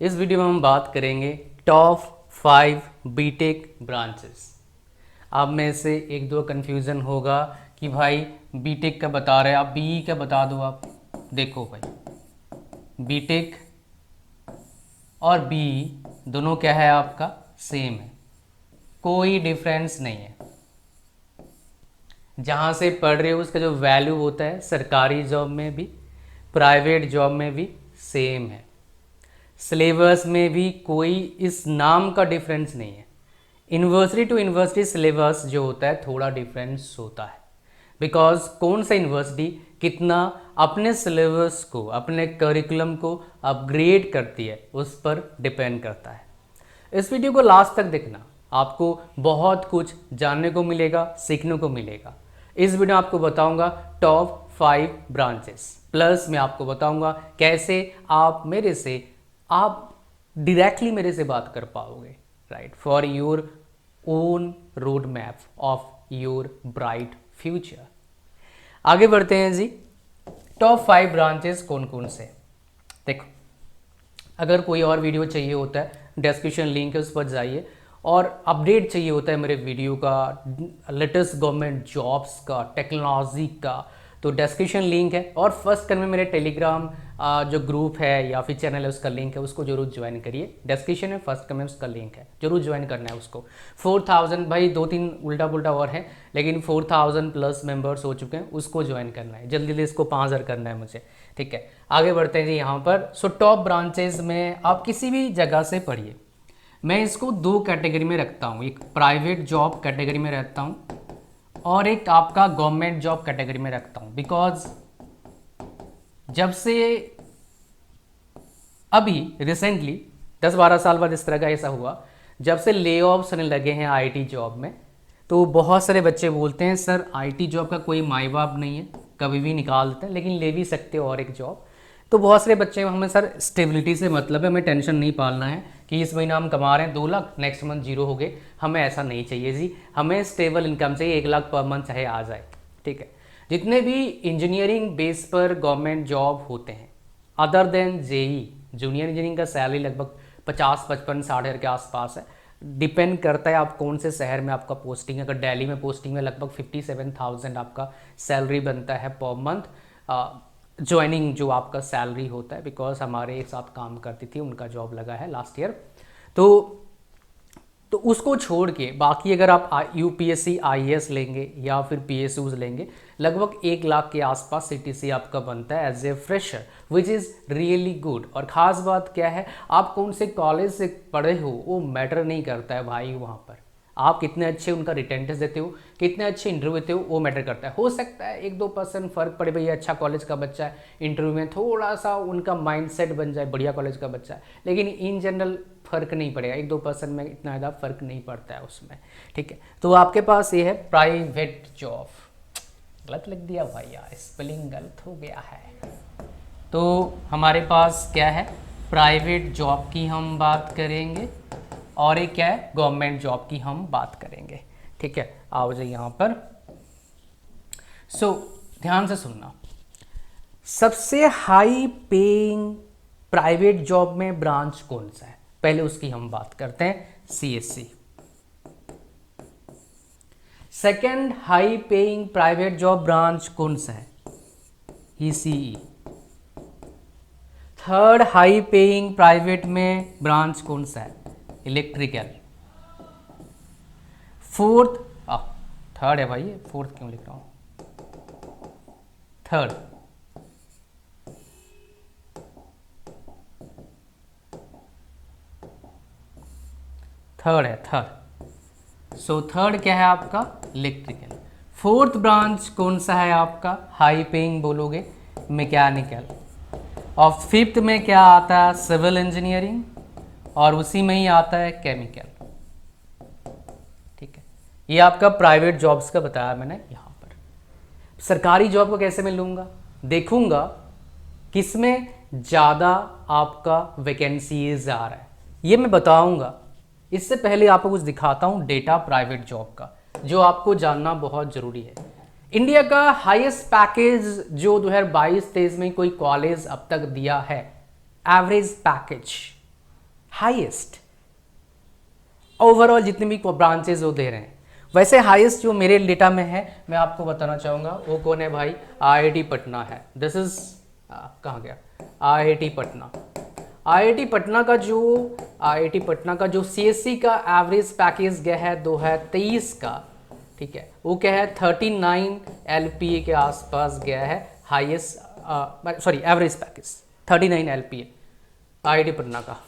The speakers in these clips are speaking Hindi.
इस वीडियो में हम बात करेंगे टॉप 5 बीटेक ब्रांचेस। आप में से एक दो कन्फ्यूज़न होगा कि भाई बीटेक का बता रहे हैं, आप बीई का बता दो। आप देखो भाई, बीटेक और बीई दोनों क्या है आपका, सेम है, कोई डिफरेंस नहीं है। जहाँ से पढ़ रहे हो उसका जो वैल्यू होता है सरकारी जॉब में भी प्राइवेट जॉब में भी सेम है। सिलेबस में भी कोई इस नाम का डिफरेंस नहीं है। यूनिवर्सिटी टू यूनिवर्सिटी सिलेबस जो होता है थोड़ा डिफरेंस होता है, बिकॉज कौन सा यूनिवर्सिटी कितना अपने सिलेबस को, अपने करिकुलम को अपग्रेड करती है उस पर डिपेंड करता है। इस वीडियो को लास्ट तक देखना, आपको बहुत कुछ जानने को मिलेगा, सीखने को मिलेगा। इस वीडियो में आपको बताऊंगा टॉप 5 ब्रांचेस, प्लस मैं आपको बताऊंगा कैसे आप डायरेक्टली मेरे से बात कर पाओगे, right, for your own road map of your bright future. आगे बढ़ते हैं जी। टॉप 5 ब्रांचेस कौन कौन से? देखो, अगर कोई और वीडियो चाहिए होता है, डिस्क्रिप्शन लिंक है, उस पर जाइए। और अपडेट चाहिए होता है मेरे वीडियो का, लेटेस्ट गवर्नमेंट जॉब्स का, टेक्नोलॉजी का, तो डिस्क्रिप्शन लिंक है। और फर्स्ट कर में मेरे टेलीग्राम जो ग्रुप है या फिर चैनल है उसका लिंक है, उसको जरूर ज्वाइन करिए। डिस्क्रिप्शन में फर्स्ट कर में उसका लिंक है, जरूर ज्वाइन करना है उसको। 4000 भाई, 2-3 उल्टा पुल्टा और है, लेकिन 4000 प्लस मेंबर्स हो चुके हैं, उसको ज्वाइन करना है जल्दी जल्दी, इसको 5000 करना है मुझे, ठीक है। आगे बढ़ते हैं जी यहाँ पर। सो टॉप ब्रांचेज में आप किसी भी जगह से पढ़िए। मैं इसको 2 कैटेगरी में रखता हूँ, एक प्राइवेट जॉब कैटेगरी में रखता हूँ और एक आपका गवर्नमेंट जॉब कैटेगरी में रखता हूँ। बिकॉज जब से अभी रिसेंटली 10-12 साल बाद इस तरह का ऐसा हुआ, जब से ले ऑफ्स होने लगे हैं आईटी जॉब में, तो बहुत सारे बच्चे बोलते हैं सर आईटी जॉब का कोई माई बाप नहीं है, कभी भी निकाल देते हैं, लेकिन ले भी सकते हो और एक जॉब। तो बहुत सारे बच्चे हमें सर स्टेबिलिटी से मतलब है, हमें टेंशन नहीं पालना है कि इस महीना हम कमा रहे हैं 2 लाख, नेक्स्ट मंथ 0 हो गए, हमें ऐसा नहीं चाहिए जी। हमें स्टेबल इनकम चाहिए, 1 लाख पर मंथ चाहे आ जाए, ठीक है। जितने भी इंजीनियरिंग बेस पर गवर्नमेंट जॉब होते हैं other than JE, junior engineering का सैलरी लगभग 50-55-60 हज़ार के आसपास है। डिपेंड करता है आप कौन से शहर में आपका पोस्टिंग है। अगर दिल्ली में पोस्टिंग में लगभग 57,000 आपका सैलरी बनता है पर मंथ। ज्वाइनिंग जो आपका सैलरी होता है, बिकॉज हमारे एक साथ काम करती थी, उनका जॉब लगा है लास्ट ईयर, तो उसको छोड़ के बाकी अगर आप यूपीएससी आईएएस लेंगे या फिर पीएसयूज लेंगे, लगभग 1 लाख के आसपास सीटीसी आपका बनता है as a fresher, which is really good. और ख़ास बात क्या है, आप कौन से कॉलेज से पढ़े हो वो मैटर नहीं करता है भाई। वहाँ पर आप कितने अच्छे उनका रिटर्न टेस्ट देते हो, कितने अच्छे इंटरव्यू देते हो, वो मैटर करता है। हो सकता है 1-2% फर्क पड़े, भैया अच्छा कॉलेज का बच्चा है, इंटरव्यू में थोड़ा सा उनका माइंडसेट बन जाए, बढ़िया कॉलेज का बच्चा है, लेकिन इन जनरल फर्क नहीं पड़ेगा। 1-2% में इतना ज़्यादा फर्क नहीं पड़ता है उसमें, ठीक है। तो आपके पास ये है प्राइवेट जॉब। गलत लिख दिया भाई यार, स्पेलिंग गलत हो गया है। तो हमारे पास क्या है, प्राइवेट जॉब की हम बात करेंगे और एक क्या है, गवर्नमेंट जॉब की हम बात करेंगे, ठीक है। आओ जाइए यहाँ पर। सो ध्यान से सुनना, सबसे हाई पेइंग प्राइवेट जॉब में ब्रांच कौन सा है, पहले उसकी हम बात करते हैं, CSC. Second high paying private job branch कौन सा है, ECE. Third high paying private में ब्रांच कौन सा है, इलेक्ट्रिकल। फोर्थ, थर्ड है भाई, फोर्थ क्यों लिख रहा हूं, थर्ड। थर्ड है, थर्ड। सो थर्ड क्या है आपका, इलेक्ट्रिकल। फोर्थ ब्रांच कौन सा है आपका, हाई पेइंग बोलोगे, मैकेनिकल। और फिफ्थ में क्या आता है, सिविल इंजीनियरिंग, और उसी में ही आता है केमिकल, ठीक है। ये आपका प्राइवेट जॉब्स का बताया मैंने यहाँ पर। सरकारी जॉब को कैसे मैं लूँगा, देखूँगा किसमें ज़्यादा आपका वैकेंसीज आ रहा है, ये मैं बताऊँगा। इससे पहले आपको कुछ दिखाता हूँ डेटा प्राइवेट जॉब का, जो आपको जानना बहुत ज़रूरी है। इंडिया का हाईएस्ट पैकेज जो 2022-23 में कोई कॉलेज अब तक दिया है, एवरेज पैकेज हाईएस्ट ओवरऑल जितने भी ब्रांचेज वो दे रहे हैं। वैसे हाईएस्ट जो मेरे डेटा में है मैं आपको बताना चाहूँगा वो कौन है भाई, आईआईटी पटना है। दिस इज कहाँ गया, आईआईटी पटना। आईआईटी पटना का जो सीएससी का एवरेज पैकेज गया है 2023 का, ठीक है, वो क्या है 39 एलपीए के आसपास गया है highest, sorry average package 39 LPA IIT Patna का।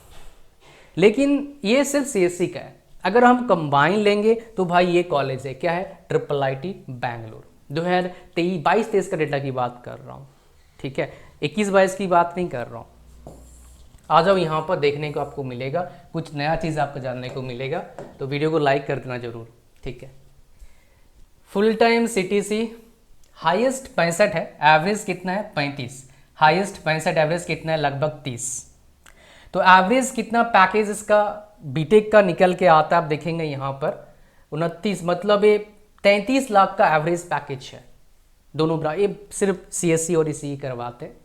लेकिन ये सिर्फ सीएससी का है, अगर हम कंबाइन लेंगे तो भाई ये कॉलेज है, क्या है, ट्रिपल आईटी बैंगलोर। 2022-23 का डेटा की बात कर रहा हूँ, ठीक है, 21-22 की बात नहीं कर रहा हूँ। आ जाओ, यहाँ पर देखने को आपको मिलेगा, कुछ नया चीज़ आपको जानने को मिलेगा, तो वीडियो को लाइक कर देना जरूर, ठीक है। फुल टाइम सीटीसी हाईएस्ट 65 है, एवरेज कितना है 35, हाईएस्ट 65, एवरेज कितना है लगभग 30। तो एवरेज कितना पैकेज इसका बीटेक का निकल के आता है, आप देखेंगे यहाँ पर 29, मतलब ये 33 लाख का एवरेज पैकेज है दोनों ये सिर्फ सीएससी और ईसीई करवाते हैं।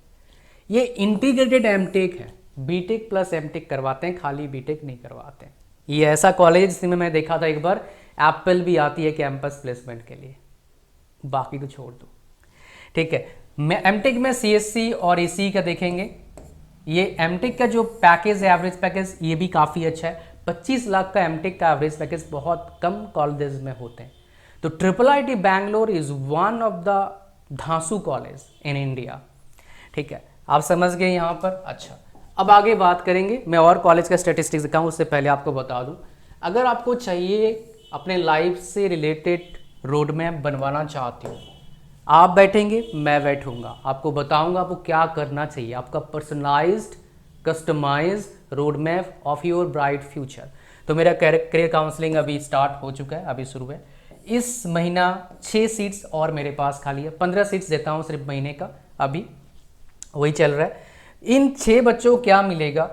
ये इंटीग्रेटेड एमटेक है, बीटेक प्लस एमटेक करवाते हैं, खाली बीटेक नहीं करवाते हैं। ये ऐसा कॉलेज जिसमें मैं देखा था एक बार एप्पल भी आती है कैंपस प्लेसमेंट के लिए, बाकी को छोड़ दो, ठीक है। मैं एमटेक में सीएससी और ईसीई का देखेंगे, ये एमटेक का जो पैकेज है एवरेज पैकेज ये भी काफ़ी अच्छा है, 25 लाख का एमटेक का एवरेज पैकेज बहुत कम कॉलेजेस में होते हैं। तो triple IT Bangalore is one of the धांसू कॉलेज इन इंडिया, ठीक है, आप समझ गए यहाँ पर। अच्छा, अब आगे बात करेंगे, मैं और कॉलेज का स्टेटिस्टिक्स दिखाऊँ उससे पहले आपको बता दूँ, अगर आपको चाहिए अपने लाइफ से रिलेटेड रोड मैप बनवाना चाहते हो, आप बैठेंगे मैं बैठूंगा, आपको बताऊंगा आपको क्या करना चाहिए, आपका personalised customise road map of your bright future. तो मेरा करियर काउंसलिंग अभी स्टार्ट हो चुका है, अभी शुरू है। इस महीना 6 सीट्स और मेरे पास खाली है, 15 सीट्स देता हूँ सिर्फ महीने का, अभी वही चल रहा है। इन 6 बच्चों को क्या मिलेगा,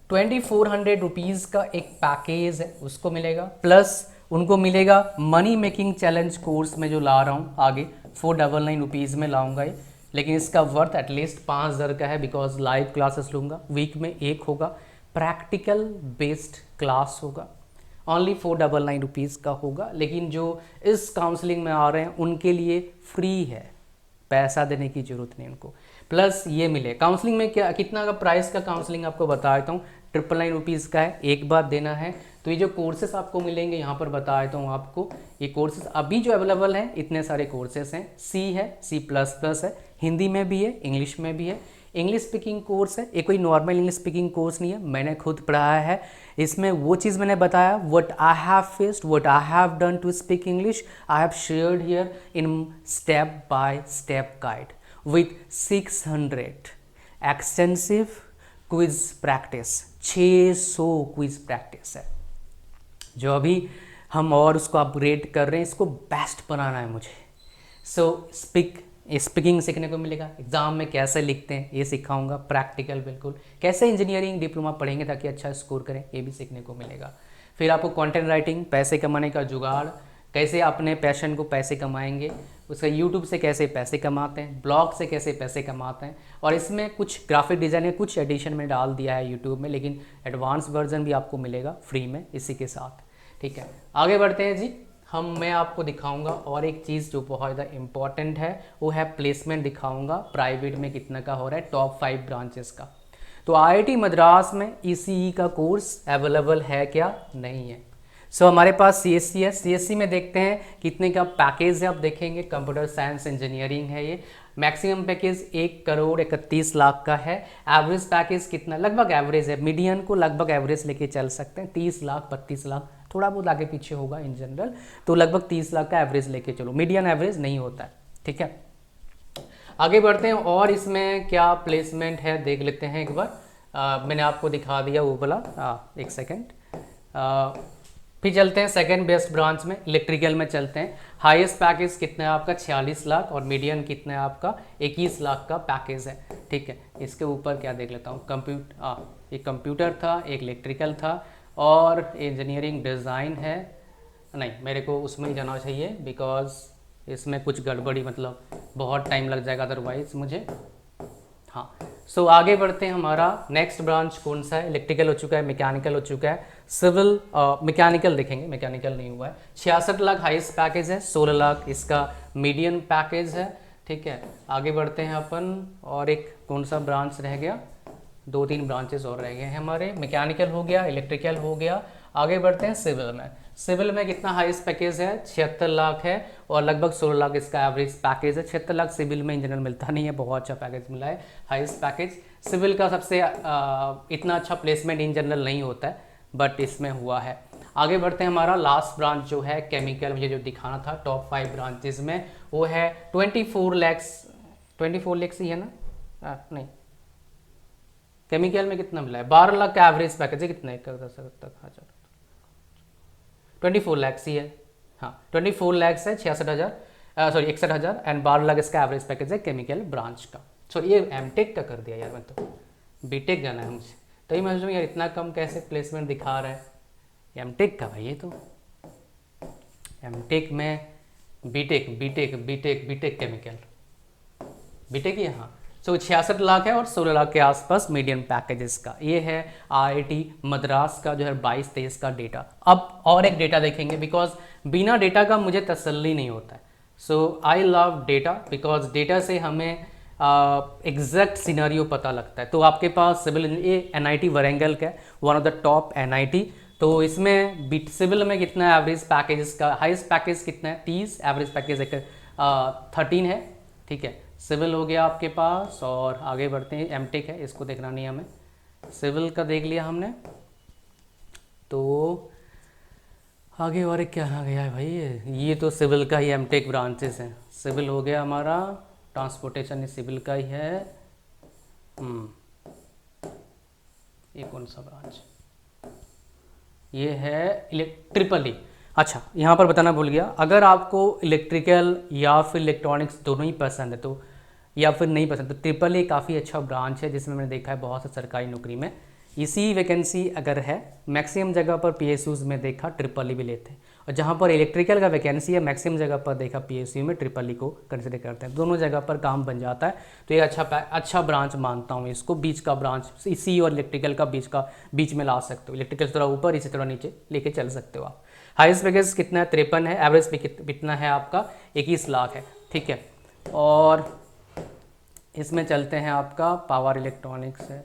2400 रुपीज़ का एक पैकेज है उसको मिलेगा, प्लस उनको मिलेगा मनी मेकिंग चैलेंज कोर्स में जो ला रहा हूँ आगे 499 रुपीज़ में लाऊंगा ये, लेकिन इसका वर्थ एटलीस्ट 5000 का है, बिकॉज लाइव क्लासेस लूँगा, वीक में एक होगा, प्रैक्टिकल बेस्ड क्लास होगा, ओनली 499 रुपीज़ का होगा। लेकिन जो इस काउंसलिंग में आ रहे हैं उनके लिए फ्री है, पैसा देने की ज़रूरत नहीं उनको, प्लस ये मिले। काउंसलिंग में क्या कितना का प्राइस का काउंसलिंग आपको बता देता हूँ, 999 रुपीज़ का है, एक बार देना है। तो ये जो कोर्सेस आपको मिलेंगे यहाँ पर बता देता हूँ आपको, ये कोर्सेस अभी जो अवेलेबल हैं इतने सारे कोर्सेस हैं, सी है, C++ है, हिंदी में भी है, इंग्लिश में भी है, इंग्लिश स्पीकिंग कोर्स है, ये कोई नॉर्मल इंग्लिश स्पीकिंग कोर्स नहीं है, मैंने खुद पढ़ाया है। इसमें वो चीज़ मैंने बताया, what I have faced, what I have done to speak English, I have shared here in step by step guide with 600 extensive quiz practice, 600 quiz practice है जो अभी हम और उसको अपग्रेड कर रहे हैं, इसको बेस्ट बनाना है मुझे। सो स्पीकिंग सीखने को मिलेगा, एग्जाम में कैसे लिखते हैं ये सिखाऊंगा, प्रैक्टिकल बिल्कुल, कैसे इंजीनियरिंग डिप्लोमा पढ़ेंगे ताकि अच्छा स्कोर करें ये भी सीखने को मिलेगा। फिर आपको कंटेंट राइटिंग, पैसे कमाने का जुगाड़, कैसे अपने पैशन को पैसे कमाएंगे, उसका यूट्यूब से कैसे पैसे कमाते हैं, ब्लॉग से कैसे पैसे कमाते हैं, और इसमें कुछ ग्राफिक डिज़ाइन है, कुछ एडिशन में डाल दिया है यूट्यूब में, लेकिन एडवांस वर्जन भी आपको मिलेगा फ्री में इसी के साथ, ठीक है। आगे बढ़ते हैं जी, मैं आपको दिखाऊंगा और एक चीज़ जो बहुत ज़्यादा इम्पॉर्टेंट है, वो है प्लेसमेंट दिखाऊंगा प्राइवेट में कितना का हो रहा है, टॉप 5 ब्रांचेस का। तो आईआईटी मद्रास में ईसीई का कोर्स अवेलेबल है क्या, नहीं है। हमारे पास सीएससी है, सीएससी में देखते हैं कितने का पैकेज है, आप देखेंगे कंप्यूटर साइंस इंजीनियरिंग है, ये मैक्सिमम पैकेज 1,31,00,000 का है। एवरेज पैकेज कितना, लगभग एवरेज है, मीडियन को लगभग एवरेज लेके चल सकते हैं, 30 लाख 32 लाख, थोड़ा बहुत आगे पीछे होगा इन जनरल, तो लगभग 30 लाख का एवरेज लेके चलो, मीडियन एवरेज नहीं होता है, ठीक है। आगे बढ़ते हैं और इसमें क्या प्लेसमेंट है देख लेते हैं एक बार। मैंने आपको दिखा दिया वो बोला, एक सेकेंड। फिर चलते हैं सेकंड बेस्ट ब्रांच में, इलेक्ट्रिकल में चलते हैं। हाईएस्ट पैकेज कितना है आपका, 46 लाख, और मीडियन कितना है आपका, 21 लाख का पैकेज है, ठीक है। इसके ऊपर क्या देख लेता हूँ, एक कंप्यूटर था, एक इलेक्ट्रिकल था, और इंजीनियरिंग डिज़ाइन है, नहीं मेरे को उसमें ही जाना चाहिए बिकॉज इसमें कुछ गड़बड़ी, मतलब बहुत टाइम लग जाएगा अदरवाइज मुझे। हाँ, सो आगे बढ़ते हैं, हमारा नेक्स्ट ब्रांच कौन सा है? इलेक्ट्रिकल हो चुका है, मैकेनिकल हो चुका है, सिविल मैकेनिकल देखेंगे, मैकेनिकल नहीं हुआ है। 66 लाख हाईएस्ट पैकेज है, 16 लाख इसका मीडियम पैकेज है, ठीक है। आगे बढ़ते हैं अपन, और एक कौन सा ब्रांच रह गया? 2-3 ब्रांचेस और रह गए हैं हमारे, मैकेनिकल हो गया, इलेक्ट्रिकल हो गया। आगे बढ़ते हैं सिविल में। सिविल में कितना हाईएस्ट पैकेज है? 76 लाख है, और लगभग 16 लाख इसका एवरेज पैकेज है। 76 लाख सिविल में इन जनरल मिलता नहीं है, बहुत अच्छा पैकेज मिला है, हाईएस्ट पैकेज। सिविल का सबसे इतना अच्छा प्लेसमेंट इन जनरल नहीं होता है, बट इसमें हुआ है। आगे बढ़ते हैं, हमारा लास्ट ब्रांच जो है केमिकल, मुझे जो दिखाना था टॉप 5 ब्रांचेस में, वो है 24 लैक्स ही है ना? नहीं, केमिकल में कितना मिला है? 12 लाख का एवरेज पैकेज है, कितना तक 24 लैक्स ही है, हाँ 24 लैक्स है, 61,000 एंड 12 लाख इसका एवरेज पैकेज है केमिकल ब्रांच का। सॉरी, ये एमटेक का कर दिया यार, मैं तो बीटेक जाना है मुझे, तो ही मैं सोचूँ यार इतना कम कैसे प्लेसमेंट दिखा रहा है। एमटेक का भाई, ये तो एमटेक में बीटेक केमिकल, बीटेक ही है, हाँ। सो 66 लाख है और 16 लाख के आसपास मीडियम पैकेजेस का। ये है आईआईटी मद्रास का जो है 22-23 का डेटा। अब और एक डेटा देखेंगे, बिकॉज बिना डेटा का मुझे तसल्ली नहीं होता है। So I love data, because data से हमें एग्जैक्ट सिनेरियो पता लगता है। तो आपके पास सिविल, ये एनआईटी वरंगल का है, one of the top NIT. तो इसमें सिविल में कितना एवरेज पैकेज का? हाईएस्ट पैकेज कितना है? 30, एवरेज पैकेज 13 है, ठीक है। सिविल हो गया आपके पास, और आगे बढ़ते हैं, एमटेक है, इसको देखना नहीं हमें। सिविल का देख लिया हमने, तो आगे और क्या आ गया है भाई? ये तो सिविल का ही एमटेक ब्रांचेस हैं। सिविल हो गया हमारा, ट्रांसपोर्टेशन सिविल का ही है। ये कौन सा ब्रांच? ये है ट्रिपल ई। अच्छा, यहाँ पर बताना भूल गया, अगर आपको इलेक्ट्रिकल या फिर इलेक्ट्रॉनिक्स दोनों ही पसंद है तो, या फिर नहीं पसंद, तो ट्रिपल ई काफ़ी अच्छा ब्रांच है, जिसमें मैंने देखा है बहुत से सरकारी नौकरी में इसी वैकेंसी अगर है। मैक्सिमम जगह पर पीएसयूज़ में देखा ट्रिपल ई भी लेते हैं, और जहाँ पर इलेक्ट्रिकल का वैकेंसी है मैक्सिमम जगह पर देखा पीएसयू में ट्रिपल ई को कंसिडर करते हैं। दोनों जगह पर काम बन जाता है, तो ये अच्छा ब्रांच मानता हूँ इसको। बीच का ब्रांच, इसी और इलेक्ट्रिकल का बीच में ला सकते हो। इलेक्ट्रिकल थोड़ा ऊपर, इसी थोड़ा नीचे लेके चल सकते हो आप। हाईएस्ट पैकेज कितना है? 53 है, एवरेज पे कितना है आपका? 21 लाख है, ठीक है। और इसमें चलते हैं, आपका पावर इलेक्ट्रॉनिक्स है,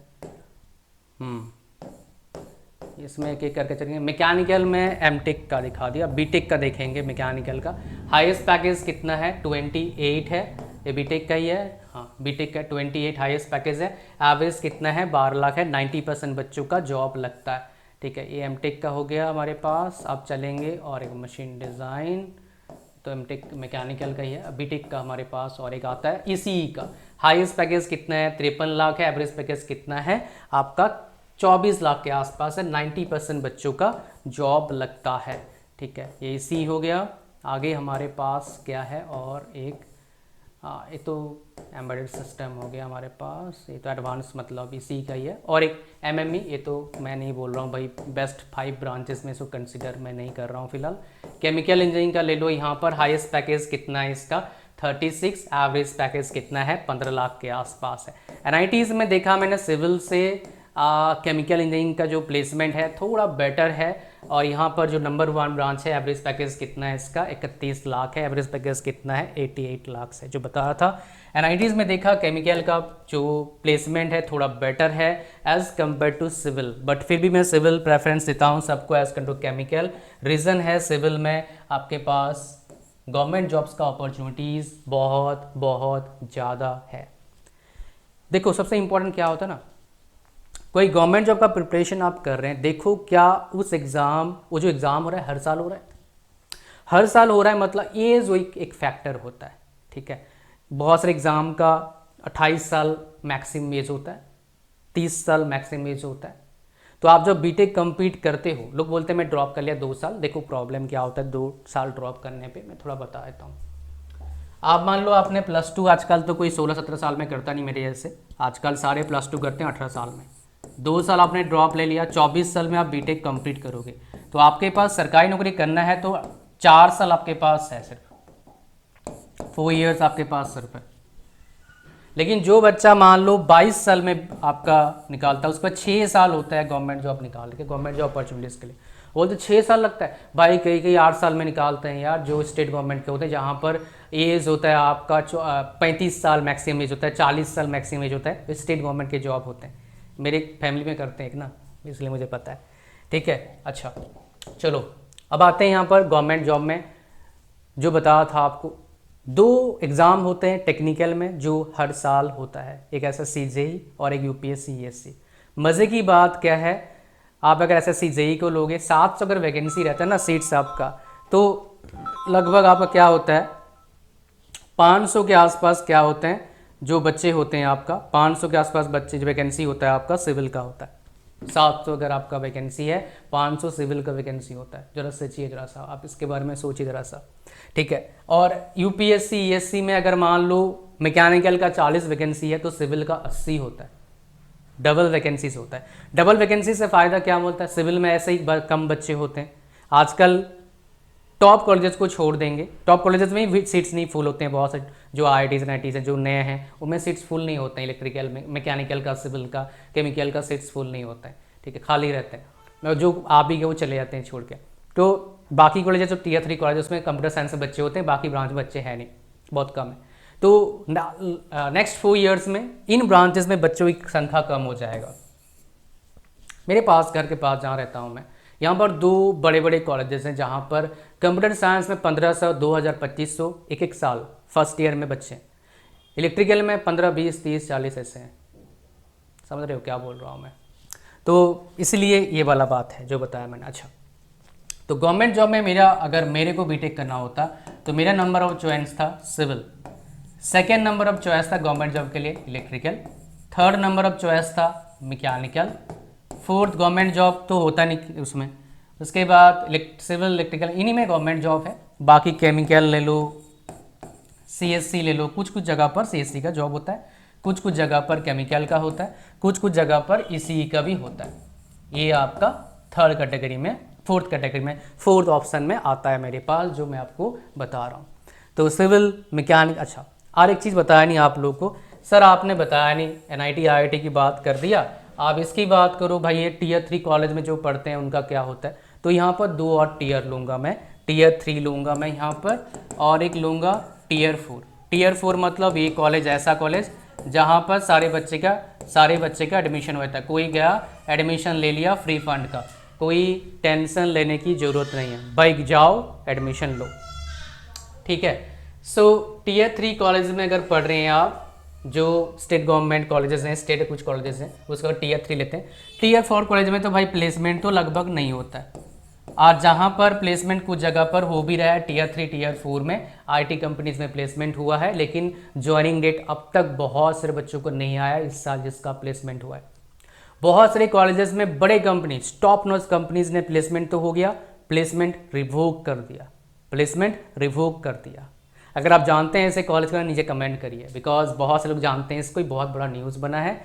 इसमें एक एक करके चलेंगे। मैकेनिकल में एमटेक का दिखा दिया, बीटेक का देखेंगे मैकेनिकल का। हाईएस्ट पैकेज कितना है? 28 है, ये बीटेक का ही है, हाँ बीटेक का 28 हाईएस्ट पैकेज है। एवरेज कितना है? 12 लाख है, 90% बच्चों का जॉब लगता है, ठीक है। ये एमटेक का हो गया हमारे पास। अब चलेंगे और एक मशीन डिज़ाइन, तो एमटेक मैकेनिकल का ही है। बीटेक का हमारे पास और एक आता है ईसीई का। हाईएस्ट पैकेज कितना है? 53 लाख है। एवरेज पैकेज कितना है आपका? 24 लाख के आसपास है। 90% बच्चों का जॉब लगता है, ठीक है। ये ईसीई हो गया। आगे हमारे पास क्या है? और एक ये तो एम्बेडेड सिस्टम हो गया हमारे पास, ये तो एडवांस मतलब इसी का ही है। और एक एमएमई, ये तो मैं नहीं बोल रहा हूँ भाई, बेस्ट 5 ब्रांचेस में इसको कंसिडर मैं नहीं कर रहा हूँ फिलहाल। केमिकल इंजीनियरिंग का ले लो, यहाँ पर हाईएस्ट पैकेज कितना है इसका? 36। एवरेज पैकेज कितना है? 15 लाख के आसपास है। एनआईटीज़ में देखा मैंने सिविल से केमिकल इंजीनियरिंग का जो प्लेसमेंट है थोड़ा बेटर है, और यहाँ पर जो नंबर 1 ब्रांच है, एवरेज पैकेज कितना है इसका? 31 लाख है। एवरेज पैकेज कितना है? 88 लाख है, जो बता रहा था। एनआईटीज़ में देखा केमिकल का जो प्लेसमेंट है थोड़ा बेटर है as compare to civil, but फिर भी मैं सिविल प्रेफरेंस देता हूँ सबको as compare to chemical. Reason है सिविल में आपके पास गवर्नमेंट जॉब्स का अपॉर्चुनिटीज़ बहुत बहुत ज़्यादा है। देखो सबसे इम्पोर्टेंट क्या होता है ना, कोई गवर्नमेंट जॉब का प्रिपरेशन आप कर रहे हैं, देखो क्या उस एग्ज़ाम, वो जो एग्ज़ाम हो रहा है हर साल हो रहा है, हर साल हो रहा है, मतलब एज वो एक फैक्टर होता है, ठीक है। बहुत सारे एग्ज़ाम का 28 साल मैक्सिमम एज होता है, 30 साल मैक्सिमम एज होता है। तो आप जब बीटेक कंप्लीट करते हो, लोग बोलते हैं मैं ड्रॉप कर लिया 2 साल, देखो प्रॉब्लम क्या होता है 2 साल ड्रॉप करने पे, मैं थोड़ा बता देता हूँ। आप मान लो आपने +2, आजकल तो कोई 16-17 साल में करता नहीं मेरे जैसे, आजकल सारे +2 करते हैं 18 साल में। 2 साल आपने ड्रॉप ले लिया, 24 साल में आप बीटेक कंप्लीट करोगे, तो आपके पास सरकारी नौकरी करना है तो 4 साल आपके पास है, सिर्फ 4 ईयर्स आपके पास सिर्फ है। लेकिन जो बच्चा मान लो 22 साल में आपका निकालता है, उसका 6 साल होता है गवर्नमेंट जॉब निकाल के, गवर्नमेंट जॉब अपॉर्चुनिटीज़ के लिए। वो तो 6 साल लगता है भाई, कई कई 8 साल में निकालते हैं यार, जो स्टेट गवर्नमेंट के होते हैं, जहाँ पर एज होता है आपका 35 साल मैक्सिमम एज होता है, 40 साल मैक्सिमम एज होता है, स्टेट गवर्नमेंट के जॉब होते हैं। मेरे फैमिली में करते हैं एक ना, इसलिए मुझे पता है। ठीक है, अच्छा चलो अब आते हैं यहाँ पर गवर्नमेंट जॉब में। जो बताया था आपको, 2 एग्ज़ाम होते हैं टेक्निकल में जो हर साल होता है, एक SSC JEE और एक UPSC ESC। मज़े की बात क्या है, आप अगर SSC JEE को लोगे, 700 अगर वैकेंसी रहता है ना सीट्स आपका, तो लगभग आपका क्या होता है 500 के आसपास क्या होते हैं जो बच्चे होते हैं आपका, 500 के आसपास बच्चे जो वैकेंसी होता है आपका सिविल का होता है। 700 अगर आपका वैकेंसी है, 500 सिविल का वैकेंसी होता है। जरा सोचिए, जरा सा आप इसके बारे में सोचिए जरा सा। ठीक है, और UPSC ESC में अगर मान लो मैकेनिकल का 40 वैकेंसी है तो सिविल का 80 होता है, डबल वैकेंसी से होता है। डबल वैकेंसी से फ़ायदा क्या होता है, सिविल में ऐसे ही कम बच्चे होते हैं। आजकल टॉप कॉलेजेस को छोड़ देंगे, टॉप कॉलेजेस में ही सीट्स नहीं फुल होते हैं, बहुत से जो IITs NITs हैं जो नए हैं उनमें सीट्स फुल नहीं होते हैं, इलेक्ट्रिकल में, मैकेनिकल का, सिविल का, केमिकल का सीट्स फुल नहीं होता है। ठीक है, खाली रहते हैं, जो आप ही के वो चले जाते हैं छोड़ के। तो बाकी कॉलेजेस जो Tier 3 कॉलेज उसमें कंप्यूटर साइंस से बच्चे होते हैं, बाकी ब्रांच में बच्चे हैं नहीं, बहुत कम है। तो नेक्स्ट 4 ईयर्स में इन ब्रांचेस में बच्चों की संख्या कम हो जाएगा। मेरे पास, घर के पास जहाँ रहता हूँ मैं, यहाँ पर 2 बड़े बड़े कॉलेजेस हैं जहाँ पर कंप्यूटर साइंस में 1500, 2000, 2500 एक साल फर्स्ट ईयर में बच्चे हैं। इलेक्ट्रिकल में 15, 20, 30, 40 ऐसे हैं। समझ रहे हो क्या बोल रहा हूँ मैं? तो इसलिए ये वाला बात है जो बताया मैंने। अच्छा, तो गवर्नमेंट जॉब में मेरा, अगर मेरे को बीटेक करना होता तो मेरा नंबर ऑफ चॉइस था civil, second number of choice था गवर्नमेंट जॉब के लिए electrical, third number of choice था मैकेनिकल, फोर्थ गवर्नमेंट जॉब तो होता नहीं उसमें, उसके बाद सिविल, इलेक्ट्रिकल, इन्हीं में गवर्नमेंट जॉब है। बाकी केमिकल ले लो, CSC ले लो, कुछ कुछ जगह पर CSC का जॉब होता है, कुछ कुछ जगह पर केमिकल का होता है, कुछ कुछ जगह पर ECE का भी होता है। ये आपका थर्ड कैटेगरी में, फोर्थ कैटेगरी में, फोर्थ ऑप्शन में आता है मेरे पास, जो मैं आपको बता रहा हूँ। तो सिविल, मैकेनिक। अच्छा, और एक चीज़ बताया नहीं आप लोग को, सर आपने बताया नहीं, NIT IIT की बात कर दिया, आप इसकी बात करो भाई, ये Tier 3 कॉलेज में जो पढ़ते हैं उनका क्या होता है। तो यहाँ पर 2 और टीयर लूँगा मैं, Tier 3 लूँगा मैं यहाँ पर, और एक लूँगा Tier 4। Tier 4 मतलब ये कॉलेज, ऐसा कॉलेज जहाँ पर सारे बच्चे का एडमिशन होता है। कोई गया एडमिशन ले लिया फ्री फंड का, कोई टेंशन लेने की ज़रूरत नहीं है, बाइक जाओ एडमिशन लो। ठीक है, सो Tier 3 कॉलेज में अगर पढ़ रहे हैं आप, जो स्टेट गवर्नमेंट कॉलेजेस हैं, स्टेट कुछ कॉलेजेस हैं, उसका Tier 3 लेते हैं। Tier 4 कॉलेज में तो भाई प्लेसमेंट तो लगभग नहीं होता है, और जहाँ पर प्लेसमेंट कुछ जगह पर हो भी रहा है, Tier 3 Tier 4 में IT कंपनीज में प्लेसमेंट हुआ है, लेकिन ज्वाइनिंग डेट अब तक बहुत सारे बच्चों को नहीं आया इस साल जिसका प्लेसमेंट हुआ है। बहुत सारे कॉलेजेस में बड़े कंपनीज, टॉप नॉच कंपनीज ने प्लेसमेंट तो हो गया, प्लेसमेंट रिवोक कर दिया, प्लेसमेंट रिवोक कर दिया। अगर आप जानते हैं ऐसे कॉलेज का, नीचे कमेंट करिए, बिकॉज बहुत से लोग जानते हैं, इसको बहुत बड़ा न्यूज़ बना है,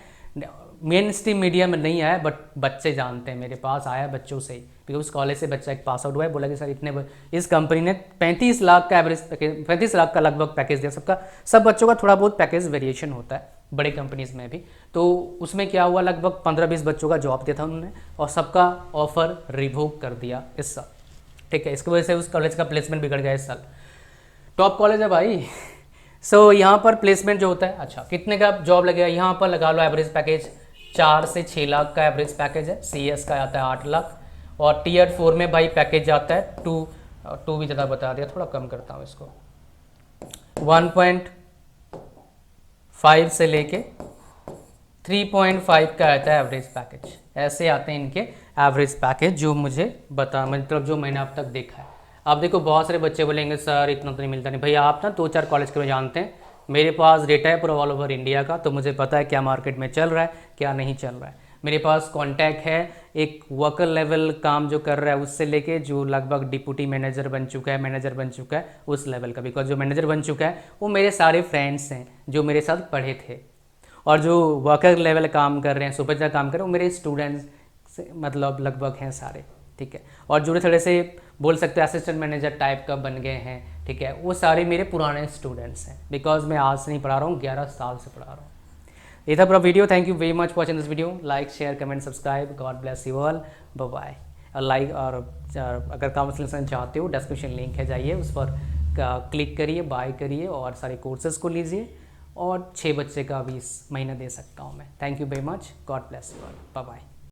मेन स्ट्रीम मीडिया में नहीं आया, बट बच्चे जानते हैं, मेरे पास आया बच्चों से ही, बिकॉज उस कॉलेज से बच्चा एक पास आउट हुआ है, बोला कि सर इतने, इस कंपनी ने 35 लाख का एवरेज पैकेज, 35 लाख का लगभग पैकेज दिया। सब बच्चों का थोड़ा बहुत पैकेज वेरिएशन होता है बड़े कंपनीज में भी। तो उसमें क्या हुआ, लगभग 15-20 बच्चों का जॉब दिया था उन्होंने, और सबका ऑफर रिवोक कर दिया इस साल। ठीक है, इसकी वजह से उस कॉलेज का प्लेसमेंट बिगड़ गया इस साल। टॉप कॉलेज है भाई। सो यहाँ पर प्लेसमेंट जो होता है, अच्छा कितने का जॉब लगेगा, यहाँ पर लगा लो एवरेज पैकेज 4 से 6 लाख का एवरेज पैकेज है। CS का आता है 8 लाख, और Tier 4 में भाई पैकेज आता है 2 भी ज़्यादा बता दिया, थोड़ा कम करता हूँ इसको, 1.5 से लेके 3.5 का आता है एवरेज पैकेज। ऐसे आते हैं इनके एवरेज पैकेज, जो मुझे मतलब जो मैंने अब तक देखा है। आप देखो, बहुत सारे बच्चे बोलेंगे सर इतना तो नहीं मिलता। नहीं भैया, आप ना 2-4 कॉलेज के जानते हैं, मेरे पास डेटा है पूरा ऑल ओवर इंडिया का, तो मुझे पता है क्या मार्केट में चल रहा है, क्या नहीं चल रहा है। मेरे पास कॉन्टैक्ट है, एक वर्कर लेवल काम जो कर रहा है उससे लेके जो लगभग डिप्टी मैनेजर बन चुका है, मैनेजर बन चुका है, उस लेवल का। बिकॉज जो मैनेजर बन चुका है वो मेरे सारे फ्रेंड्स हैं जो मेरे साथ पढ़े थे, और जो वर्कर लेवल काम कर रहे हैं, सुपरवाइजर काम कर रहे हैं, वो मेरे स्टूडेंट्स से मतलब लगभग हैं सारे। ठीक है, और जो थोड़े से बोल सकते हैं असिस्टेंट मैनेजर टाइप का बन गए हैं, ठीक है, वो सारे मेरे पुराने स्टूडेंट्स हैं, बिकॉज मैं आज से नहीं पढ़ा रहा हूँ, 11 साल से पढ़ा रहा हूँ। ये था पूरा video. Thank you very much watching this video. Like, share, comment, subscribe. God bless you all. Bye bye. और लाइक और अगर काउंसलिंग चाहते हो, डिस्क्रिप्शन लिंक है, जाइए उस पर क्लिक करिए, बाय करिए और सारे कोर्सेज को लीजिए। और 6 बच्चे का भी इस महीना दे सकता हूँ मैं। Thank you very much. God bless you all. Bye bye.